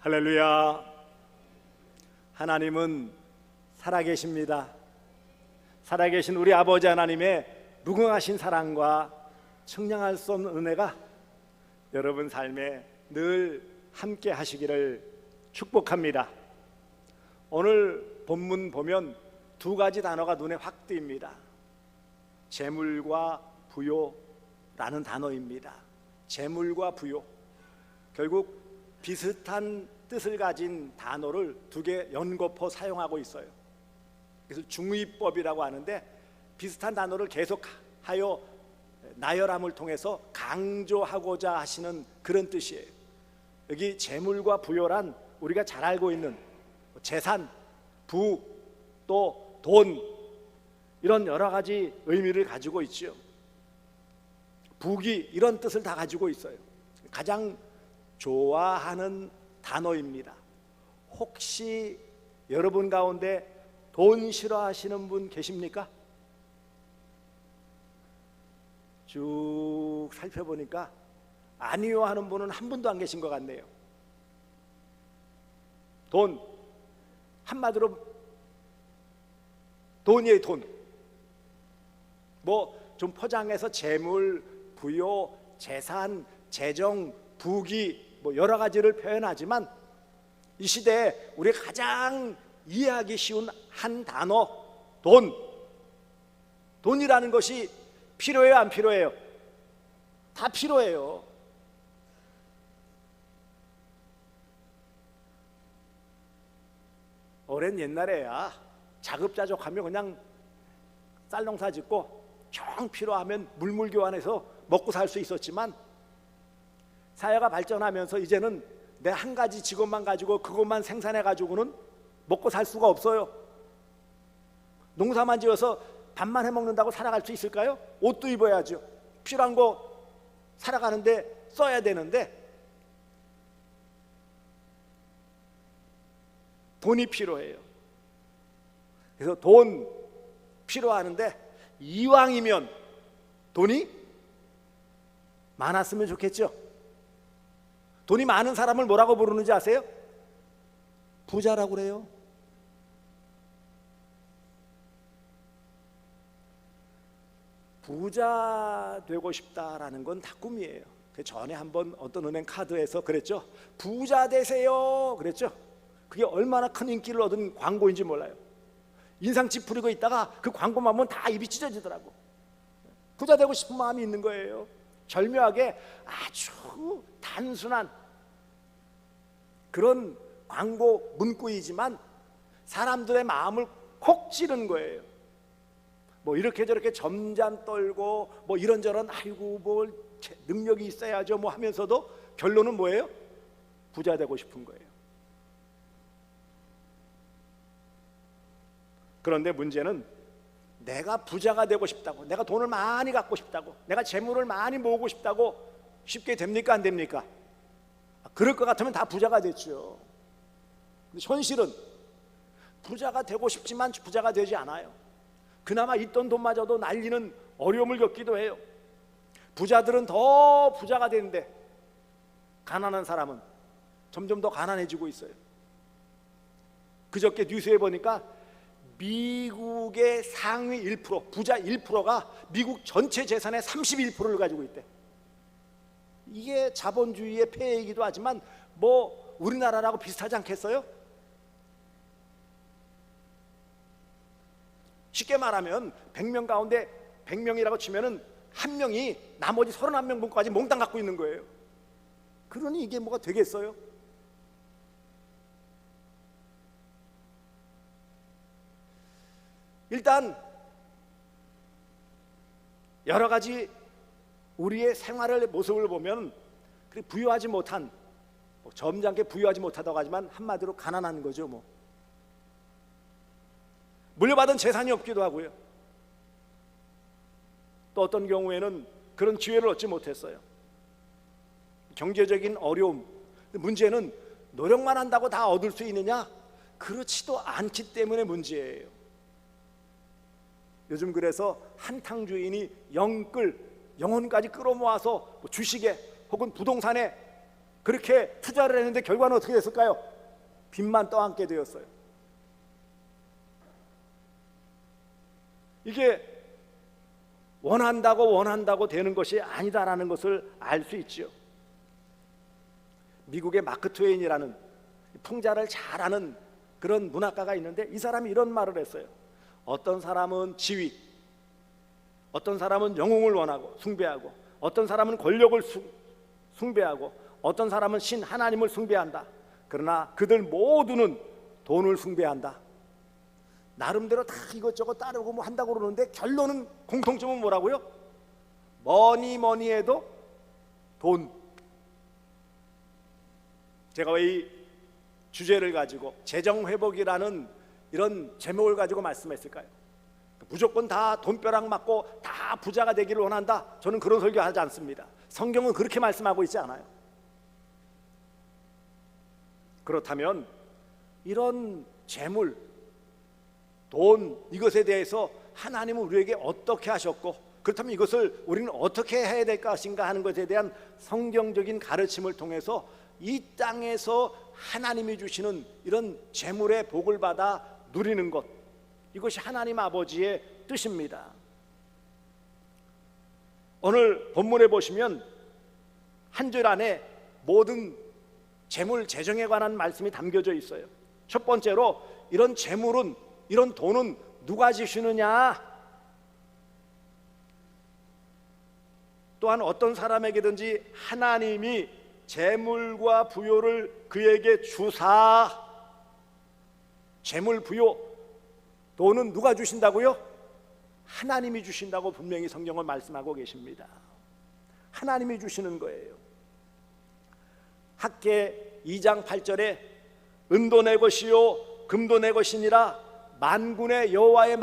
할렐루야. 하나님은 살아계십니다. 살아계신 우리 아버지 하나님의 무궁하신 사랑과 청량할 수 없는 은혜가 여러분 삶에 늘 함께 하시기를 축복합니다. 오늘 본문 보면 두 가지 단어가 눈에 확 띕니다. 재물과 부요라는 단어입니다. 재물과 부요, 결국 비슷한 뜻을 가진 단어를 두 개 연거푸 사용하고 있어요. 그래서 중의법이라고 하는데 비슷한 단어를 계속하여 나열함을 통해서 강조하고자 하시는 그런 뜻이에요. 여기 재물과 부요란 우리가 잘 알고 있는 재산, 부, 또 돈, 이런 여러 가지 의미를 가지고 있죠. 부귀, 이런 뜻을 다 가지고 있어요. 가장 좋아하는 단어입니다. 혹시 여러분 가운데 돈 싫어하시는 분 계십니까? 쭉 살펴보니까 아니요 하는 분은 한 분도 안 계신 것 같네요. 돈, 한마디로 돈이에요. 돈. 뭐 좀 포장해서 재물, 부요, 재산, 재정, 부귀, 뭐 여러 가지를 표현하지만 이 시대에 우리가 가장 이해하기 쉬운 한 단어, 돈. 돈이라는 것이 필요해요, 안 필요해요? 다 필요해요. 오랜 옛날에야 자급자족하면 그냥 쌀농사 짓고 정 필요하면 물물 교환해서 먹고 살 수 있었지만 사회가 발전하면서 이제는 내 한 가지 직업만 가지고 그것만 생산해 가지고는 먹고 살 수가 없어요. 농사만 지어서 밥만 해 먹는다고 살아갈 수 있을까요? 옷도 입어야죠. 필요한 거 살아가는데 써야 되는데 돈이 필요해요. 그래서 돈 필요하는데 이왕이면 돈이 많았으면 좋겠죠. 돈이 많은 사람을 뭐라고 부르는지 아세요? 부자라고 그래요. 부자 되고 싶다라는 건 다 꿈이에요. 그 전에 한번 어떤 은행 카드에서 그랬죠. 부자 되세요 그랬죠. 그게 얼마나 큰 인기를 얻은 광고인지 몰라요. 인상 찌푸리고 있다가 그 광고만 보면 다 입이 찢어지더라고. 부자 되고 싶은 마음이 있는 거예요. 절묘하게 아주 단순한 그런 광고 문구이지만 사람들의 마음을 콕 찌른 거예요. 뭐 이렇게 저렇게 점잖 떨고 뭐 이런저런 아이고 뭘 능력이 있어야죠 뭐 하면서도 결론은 뭐예요? 부자 되고 싶은 거예요. 그런데 문제는 내가 부자가 되고 싶다고, 내가 돈을 많이 갖고 싶다고, 내가 재물을 많이 모으고 싶다고 쉽게 됩니까? 안 됩니까? 그럴 것 같으면 다 부자가 됐죠. 근데 현실은 부자가 되고 싶지만 부자가 되지 않아요. 그나마 있던 돈마저도 날리는 어려움을 겪기도 해요. 부자들은 더 부자가 되는데 가난한 사람은 점점 더 가난해지고 있어요. 그저께 뉴스에 보니까 미국의 상위 1%, 부자 1%가 미국 전체 재산의 31%를 가지고 있대. 이게 자본주의의 폐해이기도 하지만 뭐 우리나라라고 비슷하지 않겠어요? 쉽게 말하면 100명 가운데 100명이라고 치면은 한 명이 나머지 31명분까지 몽땅 갖고 있는 거예요. 그러니 이게 뭐가 되겠어요? 일단 여러 가지 우리의 생활의 모습을 보면 부유하지 못한, 점잖게 부유하지 못하다고 하지만 한마디로 가난한 거죠. 뭐 물려받은 재산이 없기도 하고요. 또 어떤 경우에는 그런 기회를 얻지 못했어요. 경제적인 어려움. 문제는 노력만 한다고 다 얻을 수 있느냐? 그렇지도 않기 때문에 문제예요. 요즘 그래서 한탕주인이 영혼까지 끌어모아서 주식에 혹은 부동산에 그렇게 투자를 했는데 결과는 어떻게 됐을까요? 빚만 떠안게 되었어요. 이게 원한다고 되는 것이 아니다라는 것을 알 수 있죠. 미국의 마크 트웨인이라는 풍자를 잘하는 그런 문학가가 있는데 이 사람이 이런 말을 했어요. 어떤 사람은 지위, 어떤 사람은 영웅을 원하고 숭배하고, 어떤 사람은 권력을 숭배하고, 어떤 사람은 신 하나님을 숭배한다. 그러나 그들 모두는 돈을 숭배한다. 나름대로 다 이것저것 따르고 뭐 한다고 그러는데 결론은, 공통점은 뭐라고요? 뭐니 해도 돈. 제가 왜 이 주제를 가지고 재정회복이라는 이런 제목을 가지고 말씀했을까요? 무조건 다 돈벼락 맞고 다 부자가 되기를 원한다, 저는 그런 설교하지 않습니다. 성경은 그렇게 말씀하고 있지 않아요. 그렇다면 이런 재물, 돈, 이것에 대해서 하나님은 우리에게 어떻게 하셨고, 그렇다면 이것을 우리는 어떻게 해야 될 것인가 하는 것에 대한 성경적인 가르침을 통해서 이 땅에서 하나님이 주시는 이런 재물의 복을 받아 누리는 것, 이것이 하나님 아버지의 뜻입니다. 오늘 본문에 보시면 한 줄 안에 모든 재물 재정에 관한 말씀이 담겨져 있어요. 첫 번째로, 이런 재물은, 이런 돈은 누가 주시느냐? 또한 어떤 사람에게든지 하나님이 재물과 부요를 그에게 주사, 재물, 부요, 돈은 누가 주신다고요? 하나님이 주신다고 분명히 성경은 말씀하고 계십니다. 하나님이 주시는 거예요. 학개 2장 8절에 은도 내 것이요 금도 내 것이니라 만군의 여호와의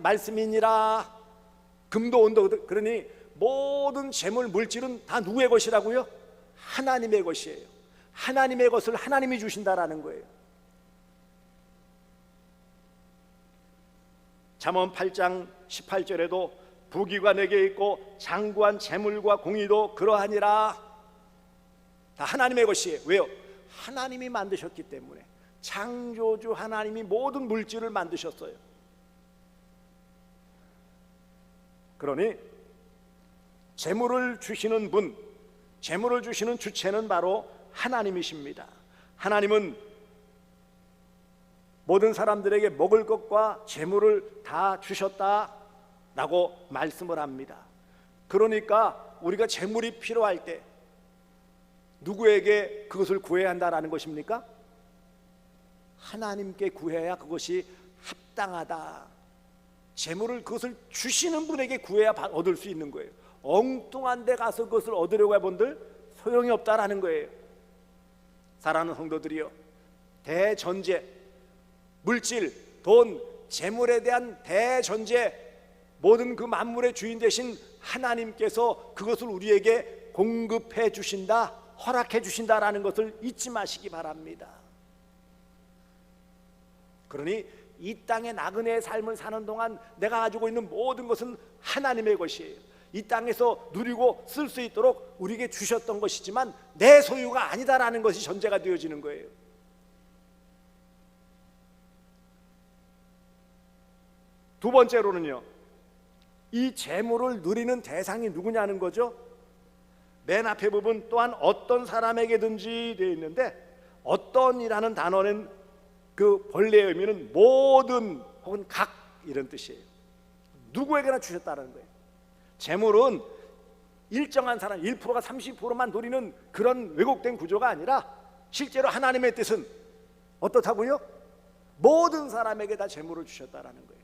말씀이니라. 금도 은도, 그러니 모든 재물, 물질은 다 누구의 것이라고요? 하나님의 것이에요. 하나님의 것을 하나님이 주신다라는 거예요. 잠언 8장 18절에도 부귀가 내게 있고 장구한 재물과 공의도 그러하니라. 다 하나님의 것이에요. 왜요? 하나님이 만드셨기 때문에. 창조주 하나님이 모든 물질을 만드셨어요. 그러니 재물을 주시는 분, 재물을 주시는 주체는 바로 하나님이십니다. 하나님은 모든 사람들에게 먹을 것과 재물을 다 주셨다라고 말씀을 합니다. 그러니까 우리가 재물이 필요할 때 누구에게 그것을 구해야 한다라는 것입니까? 하나님께 구해야 그것이 합당하다. 재물을, 그것을 주시는 분에게 구해야 얻을 수 있는 거예요. 엉뚱한 데 가서 그것을 얻으려고 해본들 소용이 없다라는 거예요. 사랑하는 성도들이여, 대전제, 물질, 돈, 재물에 대한 대전제, 모든 그 만물의 주인 되신 하나님께서 그것을 우리에게 공급해 주신다, 허락해 주신다라는 것을 잊지 마시기 바랍니다. 그러니 이 땅의 나그네의 삶을 사는 동안 내가 가지고 있는 모든 것은 하나님의 것이에요. 이 땅에서 누리고 쓸 수 있도록 우리에게 주셨던 것이지만 내 소유가 아니다라는 것이 전제가 되어지는 거예요. 두 번째로는요, 이 재물을 누리는 대상이 누구냐는 거죠. 맨 앞에 부분 또한 어떤 사람에게든지 되어 있는데, 어떤이라는 단어는 그 본래의 의미는 모든 혹은 각 이런 뜻이에요. 누구에게나 주셨다는 거예요. 재물은 일정한 사람 1%가 30%만 누리는 그런 왜곡된 구조가 아니라 실제로 하나님의 뜻은 어떻다고요? 모든 사람에게 다 재물을 주셨다라는 거예요.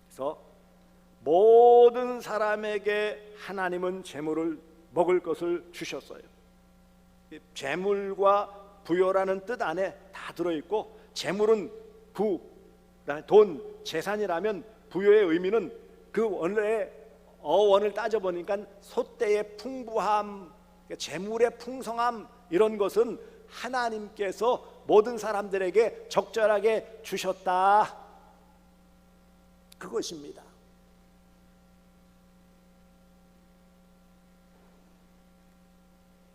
그래서 모든 사람에게 하나님은 재물을, 먹을 것을 주셨어요. 재물과 부요라는 뜻 안에 다 들어있고, 재물은 부, 돈, 재산이라면 부요의 의미는 그 원래 어원을 따져보니까 소떼의 풍부함, 재물의 풍성함, 이런 것은 하나님께서 모든 사람들에게 적절하게 주셨다, 그것입니다.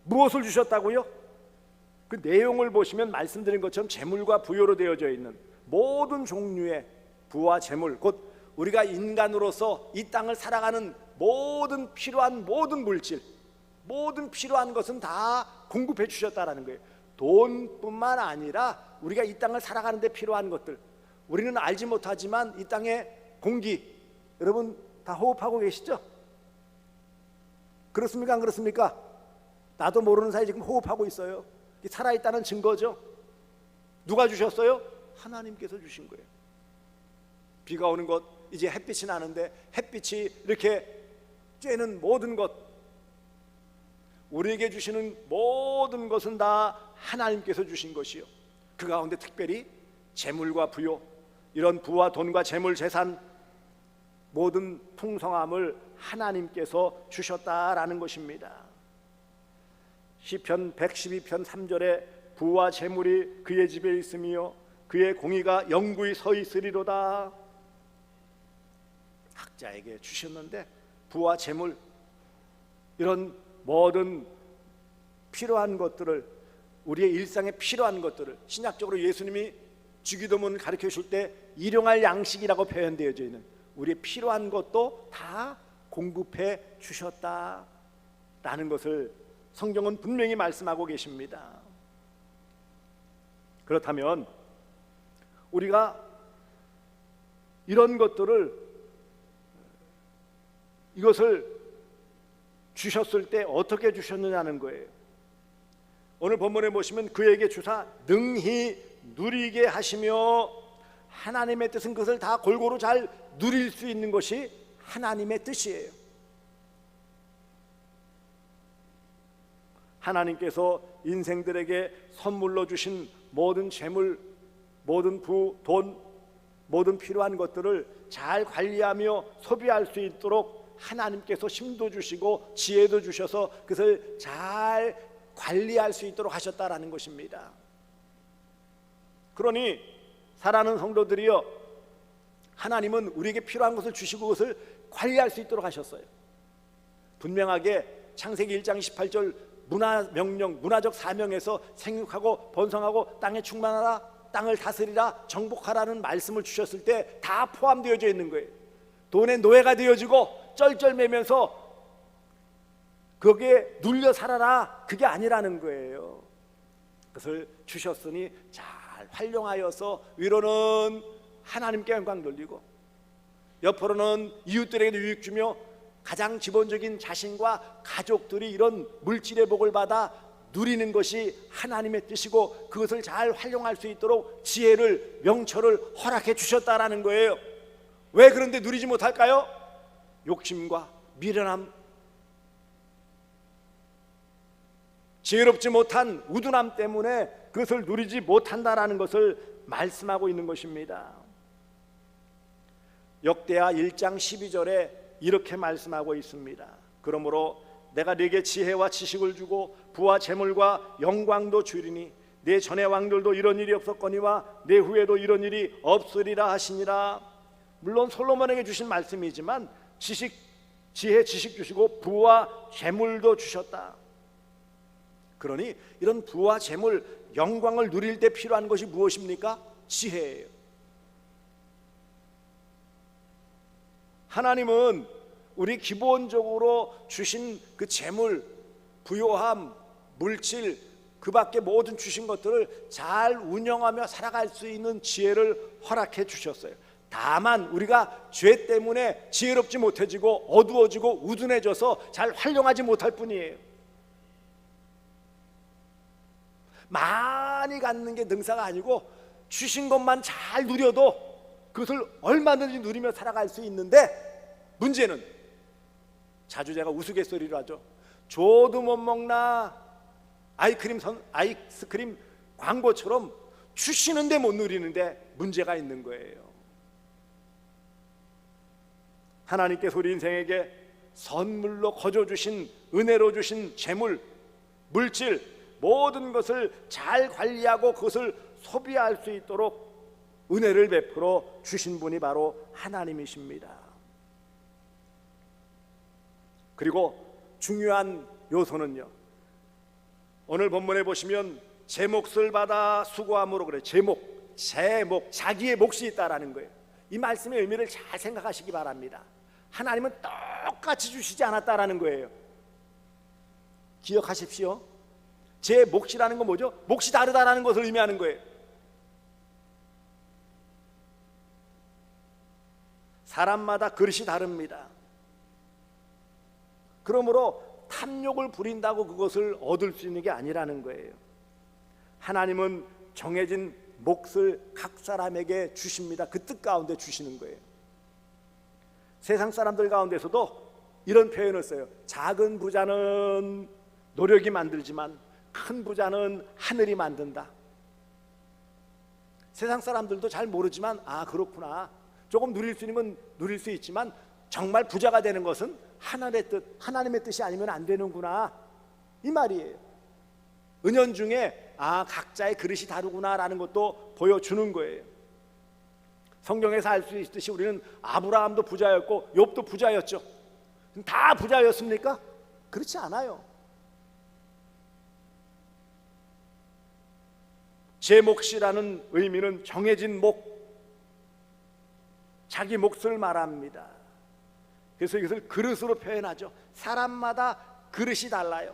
무엇을 주셨다고요? 그 내용을 보시면 말씀드린 것처럼 재물과 부요로 되어져 있는 모든 종류의 부와 재물, 곧 우리가 인간으로서 이 땅을 살아가는 모든 필요한 모든 물질, 모든 필요한 것은 다 공급해 주셨다라는 거예요. 돈뿐만 아니라 우리가 이 땅을 살아가는 데 필요한 것들, 우리는 알지 못하지만 이 땅의 공기, 여러분 다 호흡하고 계시죠? 그렇습니까? 안 그렇습니까? 나도 모르는 사이 지금 호흡하고 있어요. 살아있다는 증거죠. 누가 주셨어요? 하나님께서 주신 거예요. 비가 오는 것, 이제 햇빛이 나는데 햇빛이 이렇게 쬐는 모든 것, 우리에게 주시는 모든 것은 다 하나님께서 주신 것이요, 그 가운데 특별히 재물과 부요, 이런 부와 돈과 재물, 재산, 모든 풍성함을 하나님께서 주셨다라는 것입니다. 시편 112편 3절에 부와 재물이 그의 집에 있으며 그의 공의가 영구히 서 있으리로다. 각자에게 주셨는데 부와 재물, 이런 모든 필요한 것들을, 우리의 일상에 필요한 것들을 신약적으로 예수님이 주기도문 가르쳐 주실 때 일용할 양식이라고 표현되어져 있는 우리의 필요한 것도 다 공급해 주셨다라는 것을 성경은 분명히 말씀하고 계십니다. 그렇다면 우리가 이런 것들을, 이것을 주셨을 때 어떻게 주셨느냐는 거예요. 오늘 본문에 보시면 그에게 주사 능히 누리게 하시며, 하나님의 뜻은 그것을 다 골고루 잘 누릴 수 있는 것이 하나님의 뜻이에요. 하나님께서 인생들에게 선물로 주신 모든 재물, 모든 부, 돈, 모든 필요한 것들을 잘 관리하며 소비할 수 있도록 하나님께서 힘도 주시고 지혜도 주셔서 그것을 잘 관리할 수 있도록 하셨다라는 것입니다. 그러니 사랑하는 성도들이여, 하나님은 우리에게 필요한 것을 주시고 그것을 관리할 수 있도록 하셨어요. 분명하게 창세기 1장 18절 문화 명령, 문화적 사명에서 생육하고 번성하고 땅에 충만하라, 땅을 다스리라, 정복하라는 말씀을 주셨을 때 다 포함되어져 있는 거예요. 돈의 노예가 되어지고 쩔쩔매면서 거기에 눌려 살아라, 그게 아니라는 거예요. 그것을 주셨으니 잘 활용하여서 위로는 하나님께 영광 돌리고 옆으로는 이웃들에게 유익 주며, 가장 기본적인 자신과 가족들이 이런 물질의 복을 받아 누리는 것이 하나님의 뜻이고 그것을 잘 활용할 수 있도록 지혜를, 명철을 허락해 주셨다라는 거예요. 왜 그런데 누리지 못할까요? 욕심과 미련함, 지혜롭지 못한 우둔함 때문에 그것을 누리지 못한다라는 것을 말씀하고 있는 것입니다. 역대하 1장 12절에 이렇게 말씀하고 있습니다. 그러므로 내가 네게 지혜와 지식을 주고 부와 재물과 영광도 주리니 네 전의 왕들도 이런 일이 없었거니와 네 후에도 이런 일이 없으리라 하시니라. 물론 솔로몬에게 주신 말씀이지만 지혜, 지식 주시고 부와 재물도 주셨다. 그러니 이런 부와 재물, 영광을 누릴 때 필요한 것이 무엇입니까? 지혜예요. 하나님은 우리 기본적으로 주신 그 재물, 부요함, 물질, 그 밖에 모든 주신 것들을 잘 운영하며 살아갈 수 있는 지혜를 허락해 주셨어요. 다만 우리가 죄 때문에 지혜롭지 못해지고 어두워지고 우둔해져서 잘 활용하지 못할 뿐이에요. 많이 갖는 게 능사가 아니고 주신 것만 잘 누려도 그것을 얼마든지 누리며 살아갈 수 있는데, 문제는 자주 제가 우스갯소리로 하죠. 줘도 못 먹나 아이스크림 광고처럼 주시는데 못 누리는데 문제가 있는 거예요. 하나님께서 우리 인생에게 선물로 거저 주신, 은혜로 주신 재물, 물질, 모든 것을 잘 관리하고 그것을 소비할 수 있도록 은혜를 베풀어 주신 분이 바로 하나님이십니다. 그리고 중요한 요소는요, 오늘 본문에 보시면 제 몫을 받아 수고함으로 그래. 제목, 자기의 몫이 있다라는 거예요. 이 말씀의 의미를 잘 생각하시기 바랍니다. 하나님은 똑같이 주시지 않았다라는 거예요. 기억하십시오. 제 몫이라는 건 뭐죠? 몫이 다르다라는 것을 의미하는 거예요. 사람마다 그릇이 다릅니다. 그러므로 탐욕을 부린다고 그것을 얻을 수 있는 게 아니라는 거예요. 하나님은 정해진 몫을 각 사람에게 주십니다. 그 뜻 가운데 주시는 거예요. 세상 사람들 가운데서도 이런 표현을 써요. 작은 부자는 노력이 만들지만 큰 부자는 하늘이 만든다. 세상 사람들도 잘 모르지만 아 그렇구나. 조금 누릴 수 있는 건 누릴 수 있지만 정말 부자가 되는 것은 하나님의 뜻, 하나님의 뜻이 아니면 안 되는구나 이 말이에요. 은연중에 아 각자의 그릇이 다르구나라는 것도 보여주는 거예요. 성경에서 알 수 있듯이 우리는 아브라함도 부자였고 욥도 부자였죠. 다 부자였습니까? 그렇지 않아요. 제 몫이라는 의미는 정해진 몫, 자기 몫을 말합니다. 그래서 이것을 그릇으로 표현하죠. 사람마다 그릇이 달라요.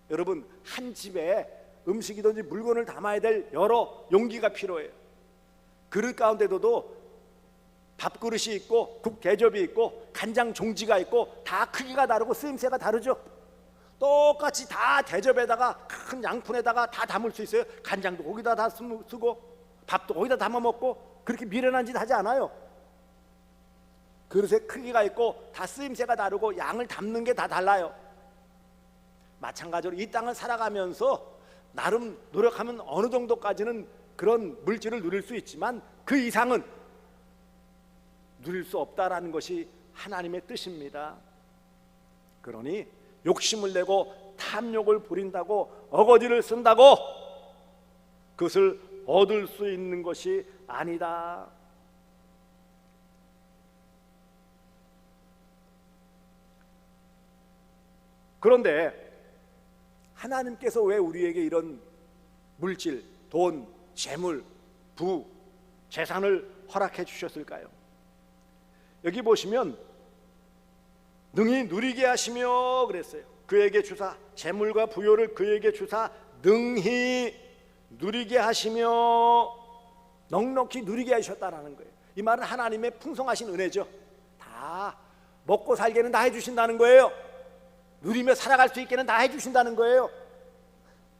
여러분 한 집에 음식이든지 물건을 담아야 될 여러 용기가 필요해요. 그릇 가운데도 밥그릇이 있고 국 대접이 있고 간장 종지가 있고 다 크기가 다르고 쓰임새가 다르죠. 똑같이 다 대접에다가 큰 양푼에다가 다 담을 수 있어요. 간장도 거기다 다 쓰고 밥도 거기다 담아 먹고 그렇게 미련한 짓 하지 않아요. 그릇의 크기가 있고 다 쓰임새가 다르고 양을 담는 게 다 달라요. 마찬가지로 이 땅을 살아가면서 나름 노력하면 어느 정도까지는 그런 물질을 누릴 수 있지만 그 이상은 누릴 수 없다라는 것이 하나님의 뜻입니다. 그러니 욕심을 내고 탐욕을 부린다고 어거지를 쓴다고 그것을 얻을 수 있는 것이 아니다. 그런데 하나님께서 왜 우리에게 이런 물질, 돈, 재물, 부, 재산을 허락해 주셨을까요? 여기 보시면 능히 누리게 하시며 그랬어요. 그에게 주사 재물과 부요를 그에게 주사 능히 누리게 하시며 넉넉히 누리게 하셨다라는 거예요. 이 말은 하나님의 풍성하신 은혜죠. 다 먹고 살게는 다 해주신다는 거예요. 누리며 살아갈 수 있게는 다 해주신다는 거예요.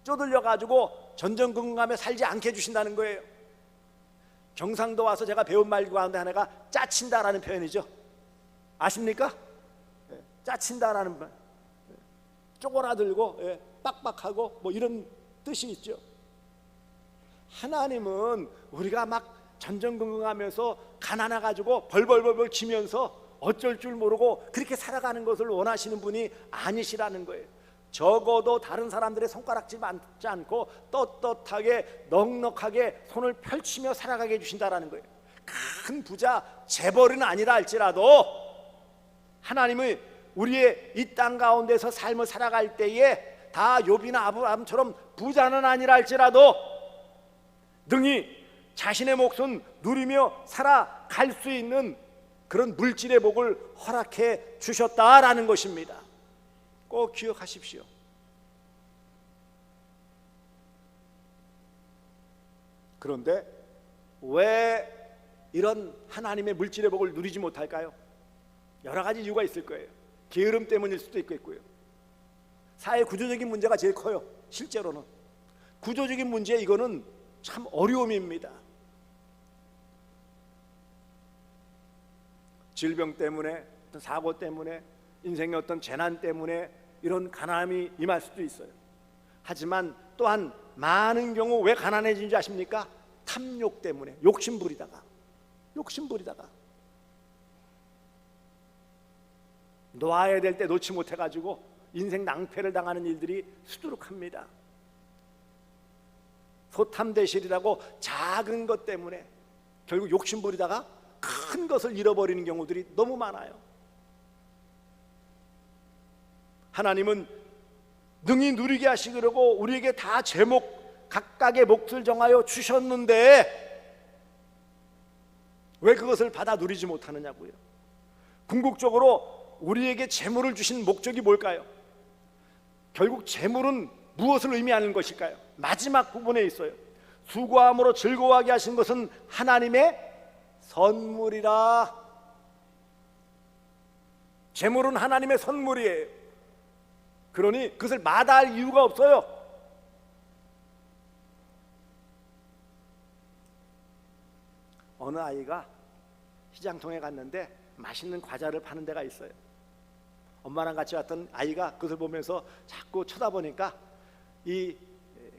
쪼들려가지고 전전긍긍하며 살지 않게 해주신다는 거예요. 경상도 와서 제가 배운 말 가운데 하나가 짜친다라는 표현이죠. 아십니까? 짜친다라는 말. 쪼그라들고 빡빡하고 뭐 이런 뜻이 있죠. 하나님은 우리가 막 전전긍긍하면서 가난해가지고 벌벌벌벌 기면서 어쩔 줄 모르고 그렇게 살아가는 것을 원하시는 분이 아니시라는 거예요. 적어도 다른 사람들의 손가락질 맞지 않고 떳떳하게 넉넉하게 손을 펼치며 살아가게 해주신다라는 거예요. 큰 부자 재벌은 아니라 할지라도 하나님은 우리의 이 땅 가운데서 삶을 살아갈 때에 다 욥이나 아브라함처럼 부자는 아니라 할지라도 능히 자신의 몫은 누리며 살아갈 수 있는 그런 물질의 복을 허락해 주셨다라는 것입니다. 꼭 기억하십시오. 그런데 왜 이런 하나님의 물질의 복을 누리지 못할까요? 여러 가지 이유가 있을 거예요. 게으름 때문일 수도 있겠고요. 사회 구조적인 문제가 제일 커요. 실제로는 구조적인 문제, 이거는 참 어려움입니다. 질병 때문에, 사고 때문에, 인생의 어떤 재난 때문에 이런 가난함이 임할 수도 있어요. 하지만 또한 많은 경우 왜 가난해진지 아십니까? 탐욕 때문에, 욕심 부리다가 놓아야 될 때 놓지 못해가지고 인생 낭패를 당하는 일들이 수두룩합니다. 소탐대실이라고 작은 것 때문에 결국 욕심 부리다가 큰 것을 잃어버리는 경우들이 너무 많아요. 하나님은 능히 누리게 하시려고 우리에게 다 제목 각각의 몫을 정하여 주셨는데 왜 그것을 받아 누리지 못하느냐고요. 궁극적으로 우리에게 재물을 주신 목적이 뭘까요? 결국 재물은 무엇을 의미하는 것일까요? 마지막 부분에 있어요. 수고함으로 즐거워하게 하신 것은 하나님의 선물이라. 재물은 하나님의 선물이에요. 그러니 그것을 마다할 이유가 없어요. 어느 아이가 시장통에 갔는데 맛있는 과자를 파는 데가 있어요. 엄마랑 같이 왔던 아이가 그것을 보면서 자꾸 쳐다보니까 이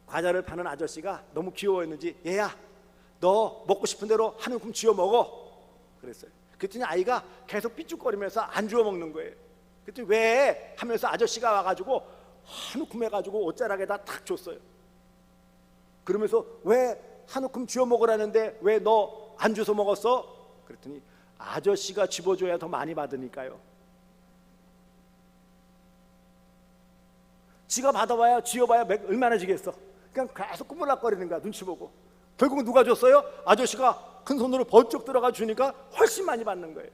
과자를 파는 아저씨가 너무 귀여웠는지 얘야 너 먹고 싶은 대로 한 움큼 쥐어 먹어 그랬어요. 그랬더니 아이가 계속 삐죽거리면서 안 주워 먹는 거예요. 그랬더니 왜 하면서 아저씨가 와가지고 한 움큼 해가지고 옷자락에다 탁 줬어요. 그러면서 왜 한 움큼 쥐어 먹으라는데 왜 너 안 주워 먹었어? 그랬더니 아저씨가 집어줘야 더 많이 받으니까요. 지가 받아봐야 쥐어봐야 얼마나 지겠어. 그냥 계속 꾸물락거리는 거야. 눈치 보고. 결국은 누가 줬어요? 아저씨가 큰 손으로 번쩍 들어가 주니까 훨씬 많이 받는 거예요.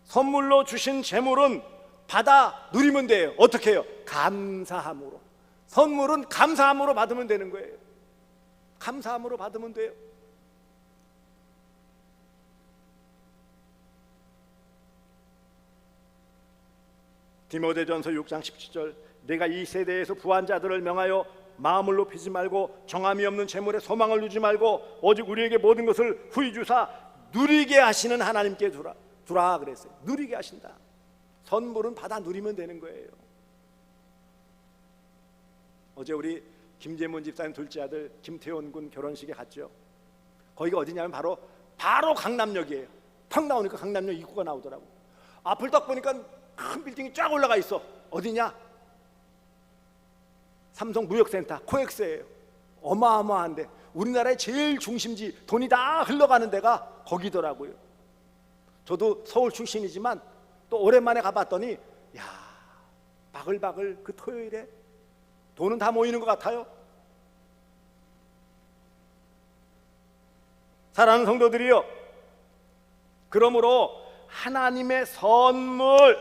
선물로 주신 재물은 받아 누리면 돼요. 어떻게 해요? 감사함으로. 선물은 감사함으로 받으면 되는 거예요. 감사함으로 받으면 돼요. 디모데전서 6장 17절 내가 이 세대에서 부한 자들을 명하여 마음을 높이지 말고 정함이 없는 재물에 소망을 두지 말고 오직 우리에게 모든 것을 후히 주사 누리게 하시는 하나님께 두라 그랬어요. 누리게 하신다. 선물은 받아 누리면 되는 거예요. 어제 우리 김재문 집사님 둘째 아들 김태원 군 결혼식에 갔죠. 거기가 어디냐면 바로 강남역이에요. 탁 나오니까 강남역 입구가 나오더라고. 앞을 딱 보니까 큰 빌딩이 쫙 올라가 있어. 어디냐? 삼성무역센터 코엑스예요. 어마어마한데 우리나라의 제일 중심지 돈이 다 흘러가는 데가 거기더라고요. 저도 서울 출신이지만 또 오랜만에 가봤더니 야 바글바글 그 토요일에 돈은 다 모이는 것 같아요. 사랑하는 성도들이요, 그러므로 하나님의 선물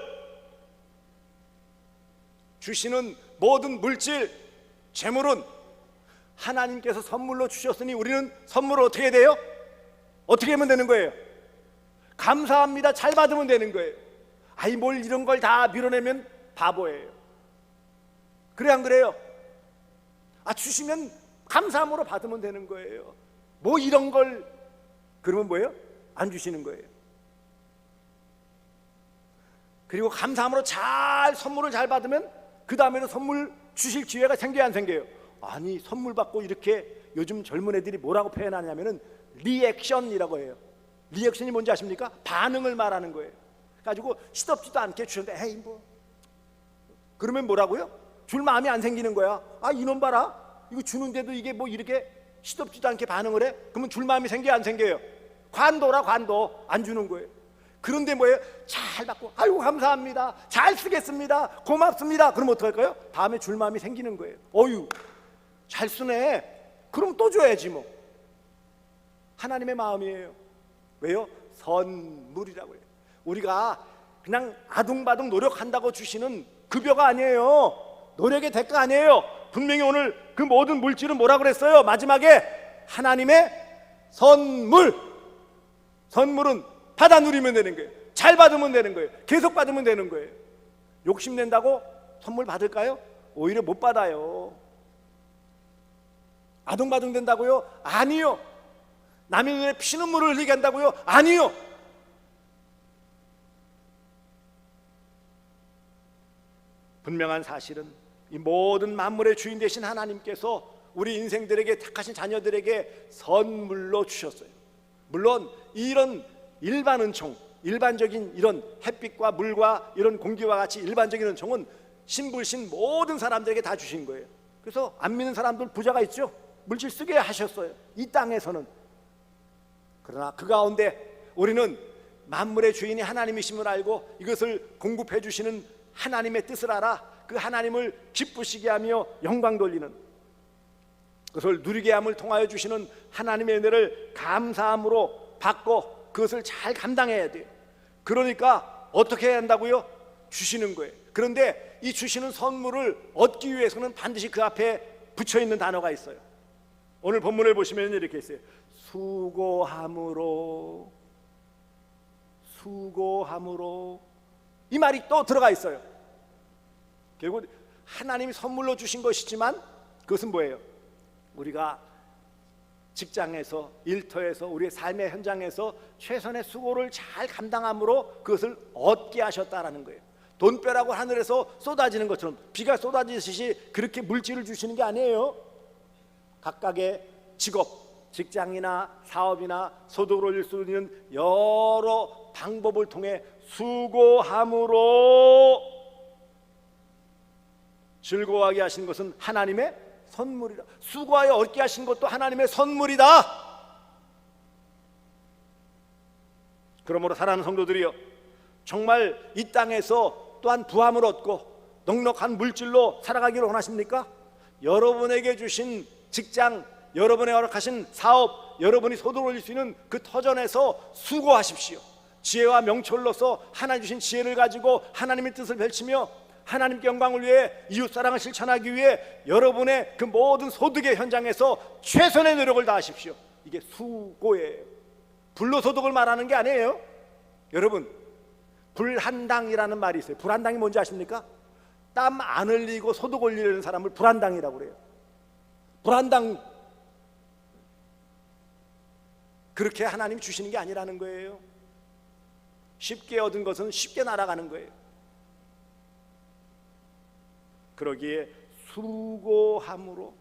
주시는 모든 물질, 재물은 하나님께서 선물로 주셨으니 우리는 선물을 어떻게 해야 돼요? 어떻게 하면 되는 거예요? 감사합니다. 잘 받으면 되는 거예요. 아이 뭘 이런 걸 다 밀어내면 바보예요. 그래 안 그래요? 주시면 감사함으로 받으면 되는 거예요. 뭐 이런 걸 그러면 뭐예요? 안 주시는 거예요. 그리고 감사함으로 선물을 잘 받으면 그 다음에는 선물 주실 기회가 생겨요, 안 생겨요? 아니 선물 받고 이렇게 요즘 젊은 애들이 뭐라고 표현하냐면은 리액션이라고 해요. 리액션이 뭔지 아십니까? 반응을 말하는 거예요. 가지고 시덥지도 않게 주는데 에이 뭐 그러면 뭐라고요? 줄 마음이 안 생기는 거야. 이놈 봐라 이거 주는데도 이게 뭐 이렇게 시덥지도 않게 반응을 해? 그러면 줄 마음이 생겨요, 안 생겨요? 관도라 관도. 안 주는 거예요. 그런데 뭐예요? 잘 받고 아이고 감사합니다, 잘 쓰겠습니다, 고맙습니다. 그럼 어떡할까요? 다음에 줄 마음이 생기는 거예요. 어유 잘 쓰네. 그럼 또 줘야지 뭐. 하나님의 마음이에요. 왜요? 선물이라고 해요. 우리가 그냥 아둥바둥 노력한다고 주시는 급여가 아니에요. 노력의 대가 아니에요. 분명히 오늘 그 모든 물질은 뭐라 그랬어요? 마지막에 하나님의 선물. 선물은 받아 누리면 되는 거예요. 잘 받으면 되는 거예요. 계속 받으면 되는 거예요. 욕심낸다고 선물 받을까요? 오히려 못 받아요. 아둥바둥 된다고요? 아니요. 남의 눈에 피눈물을 흘리게 한다고요? 아니요. 분명한 사실은 이 모든 만물의 주인 되신 하나님께서 우리 인생들에게 택하신 자녀들에게 선물로 주셨어요. 물론 이런 일반 은총, 일반적인 이런 햇빛과 물과 이런 공기와 같이 일반적인 은총은 신불신 모든 사람들에게 다 주신 거예요. 그래서 안 믿는 사람들 부자가 있죠. 물질 쓰게 하셨어요. 이 땅에서는. 그러나 그 가운데 우리는 만물의 주인이 하나님이심을 알고 이것을 공급해 주시는 하나님의 뜻을 알아 그 하나님을 기쁘시게 하며 영광 돌리는, 그것을 누리게 함을 통하여 주시는 하나님의 은혜를 감사함으로 받고 그것을 잘 감당해야 돼요. 그러니까 어떻게 해야 한다고요? 주시는 거예요. 그런데 이 주시는 선물을 얻기 위해서는 반드시 그 앞에 붙여 있는 단어가 있어요. 오늘 본문을 보시면 이렇게 있어요. 수고함으로, 수고함으로, 이 말이 또 들어가 있어요. 결국 하나님이 선물로 주신 것이지만 그것은 뭐예요? 우리가 직장에서, 일터에서, 우리의 삶의 현장에서 최선의 수고를 잘 감당함으로 그것을 얻게 하셨다라는 거예요. 돈벼락을 하늘에서 쏟아지는 것처럼 비가 쏟아지듯이 그렇게 물질을 주시는 게 아니에요. 각각의 직업, 직장이나 사업이나 소득을 올릴 수 있는 여러 방법을 통해 수고함으로 즐거워하게 하신 것은 하나님의 선물이다. 수고하여 얻게 하신 것도 하나님의 선물이다. 그러므로 사랑하는 성도들이여, 정말 이 땅에서 또한 부함을 얻고 넉넉한 물질로 살아가기를 원하십니까? 여러분에게 주신 직장, 여러분의 허락하신 사업, 여러분이 소득을 올릴 수 있는 그 터전에서 수고하십시오. 지혜와 명철로서 하나님 주신 지혜를 가지고 하나님의 뜻을 펼치며 하나님께 영광을 위해 이웃사랑을 실천하기 위해 여러분의 그 모든 소득의 현장에서 최선의 노력을 다하십시오. 이게 수고예요. 불로소득을 말하는 게 아니에요. 여러분, 불한당이라는 말이 있어요. 불한당이 뭔지 아십니까? 땀 안 흘리고 소득 올리려는 사람을 불한당이라고 그래요. 불한당, 그렇게 하나님 주시는 게 아니라는 거예요. 쉽게 얻은 것은 쉽게 날아가는 거예요. 그러기에 수고함으로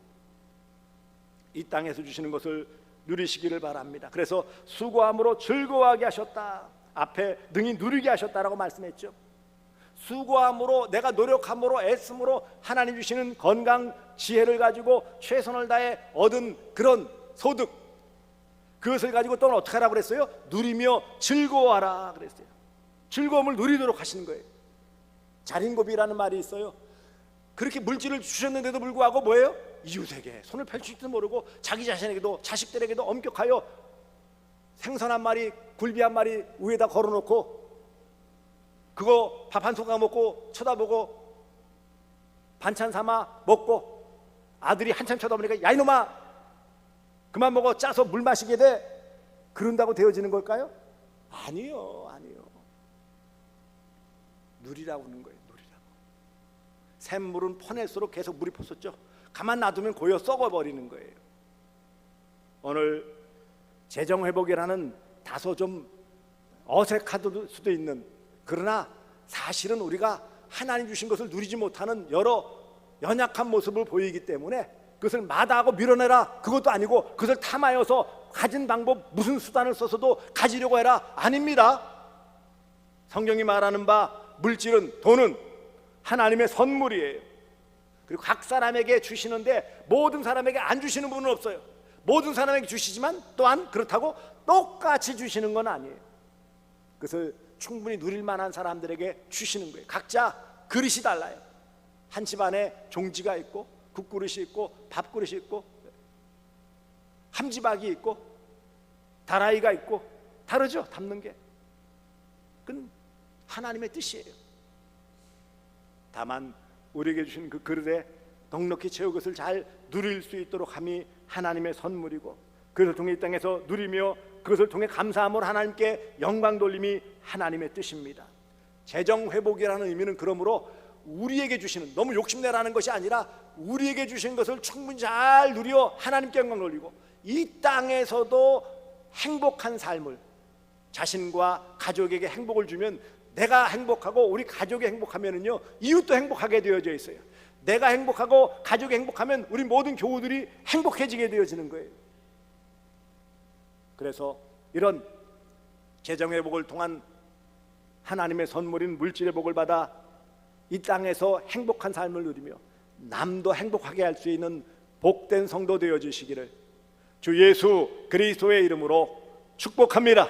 이 땅에서 주시는 것을 누리시기를 바랍니다. 그래서 수고함으로 즐거워하게 하셨다, 앞에 능히 누리게 하셨다라고 말씀했죠. 수고함으로, 내가 노력함으로, 애씀으로 하나님 주시는 건강, 지혜를 가지고 최선을 다해 얻은 그런 소득, 그것을 가지고 또 어떻게 하라고 그랬어요? 누리며 즐거워하라 그랬어요. 즐거움을 누리도록 하시는 거예요. 자린고비라는 말이 있어요. 그렇게 물질을 주셨는데도 불구하고 뭐예요? 이웃에게 손을 펼칠지도 모르고 자기 자신에게도, 자식들에게도 엄격하여 생선 한 마리, 굴비 한 마리 위에다 걸어놓고 그거 밥 한 숟가락 먹고 쳐다보고 반찬 삼아 먹고 아들이 한참 쳐다보니까 야 이놈아 그만 먹어, 짜서 물 마시게 돼, 그런다고 되어지는 걸까요? 아니요, 아니요. 누리라고 하는 거예요. 누리라고. 샘물은 퍼낼수록 계속 물이 퍼졌죠. 가만 놔두면 고여 썩어버리는 거예요. 오늘 재정회복이라는 다소 좀 어색할 수도 있는, 그러나 사실은 우리가 하나님 주신 것을 누리지 못하는 여러 연약한 모습을 보이기 때문에 그것을 마다하고 밀어내라, 그것도 아니고 그것을 탐하여서 가진 방법, 무슨 수단을 써서도 가지려고 해라, 아닙니다. 성경이 말하는 바 물질은, 돈은 하나님의 선물이에요. 그리고 각 사람에게 주시는데 모든 사람에게 안 주시는 분은 없어요. 모든 사람에게 주시지만 또한 그렇다고 똑같이 주시는 건 아니에요. 그것을 충분히 누릴 만한 사람들에게 주시는 거예요. 각자 그릇이 달라요. 한 집안에 종지가 있고 국그릇이 있고 밥그릇이 있고 함지박이 있고 다라이가 있고 다르죠. 담는 게. 그건 하나님의 뜻이에요. 다만 우리에게 주신 그 그릇에 넉넉히 채우 것을 잘 누릴 수 있도록 함이 하나님의 선물이고, 그것을 통해 이 땅에서 누리며 그것을 통해 감사함으로 하나님께 영광 돌림이 하나님의 뜻입니다. 재정 회복이라는 의미는 그러므로 우리에게 주시는, 너무 욕심내라는 것이 아니라 우리에게 주신 것을 충분히 잘 누려 하나님께 영광 돌리고 이 땅에서도 행복한 삶을, 자신과 가족에게 행복을 주면 내가 행복하고 우리 가족이 행복하면은요 이웃도 행복하게 되어져 있어요. 내가 행복하고 가족이 행복하면 우리 모든 교우들이 행복해지게 되어지는 거예요. 그래서 이런 재정회복을 통한 하나님의 선물인 물질의 복을 받아 이 땅에서 행복한 삶을 누리며 남도 행복하게 할 수 있는 복된 성도 되어 주시기를 주 예수 그리스도의 이름으로 축복합니다.